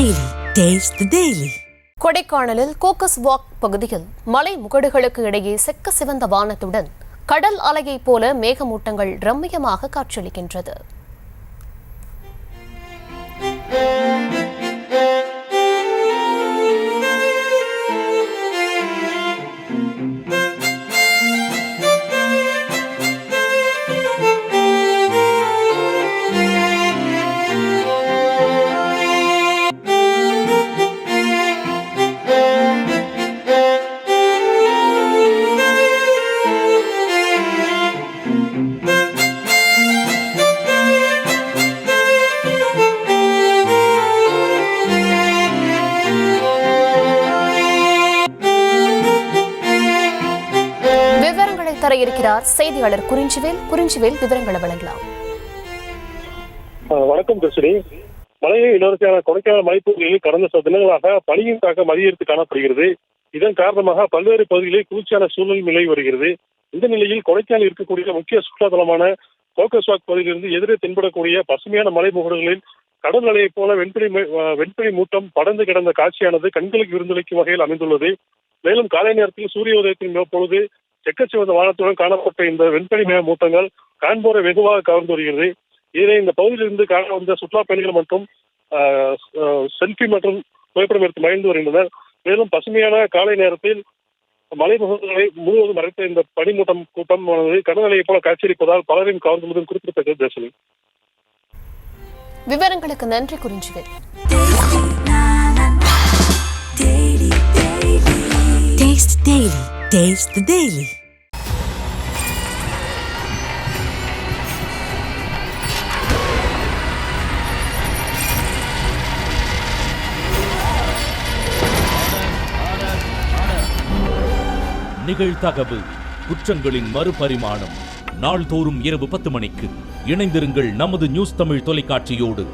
Daily. Taste the Daily. கொடைக்கானலில் Coaker's walk பகுதியில் மலை முகடுகளுக்கு இடையே செக்க சிவந்த வானத்துடன் கடல் அலையைப் போல மேகமூட்டங்கள் ரம்மியமாக காட்சியளிக்கின்றது. தர இருக்கிறார் செய்தியாளர் குறிஞ்சிவேல் விவரங்களை வழங்கலாம். வணக்கம் தர்ஷினி. மழையை இளவரசியான கொடைக்கானல் மலைப்பகுதிகளில் கடந்த சில தினங்களாக பனியின் தாக்கம் அதிகரித்து காணப்படுகிறது. இதன் காரணமாக பல்வேறு பகுதிகளில் குளிர்ச்சியான சூழ்நிலை நிலவி வருகிறது. இந்த நிலையில் கொடைக்கானல் இருக்கக்கூடிய முக்கிய சுற்றுலாத்தலமான கோக்கஸ் வாக் பகுதியிலிருந்து எதிரே தென்படக்கூடிய பசுமையான மலை முகடுகளில் கடல் அலையைப் போல வெண்பனி மூட்டம் படர்ந்து கிடந்த காட்சியானது கண்களுக்கு விருந்தளிக்கும் வகையில் அமைந்துள்ளது. மேலும் காலை நேரத்தில் சூரிய உதயத்தின் பொழுது செக்கச்சிவந்த வானத்துடன் காணப்பட்ட இந்த வெண்பனி மேக மூட்டங்கள் காண்போரை வெகுவாக கவர்ந்து வருகிறது. இதனை இந்த பகுதியிலிருந்து காண வந்த சுற்றுலா பயணிகள் மற்றும் செல்ஃபி மற்றும் புகைப்படம் எடுத்து மகிழ்ந்து வருகின்றனர். மேலும் பசுமையான காலை நேரத்தில் மலைமுகங்களை முழுவதும் மறைத்த இந்த பனிமூட்டம் கூட்டமானது கடல் அலையை போல காட்சியளிப்பதால் பலரையும் கவர்ந்துள்ளதும் குறிப்பிடத்தக்கது. தர்ஷினி, விவரங்களுக்கு நன்றி குறிஞ்சிவேல். Taste the Daily. Taste the Daily. நிகழ்தகவு குற்றங்களின் மறுபரிமாணம் நாள்தோறும் இரவு 10 மணிக்கு இணைந்திருங்கள் நமது நியூஸ் தமிழ் தொலைக்காட்சியோடு.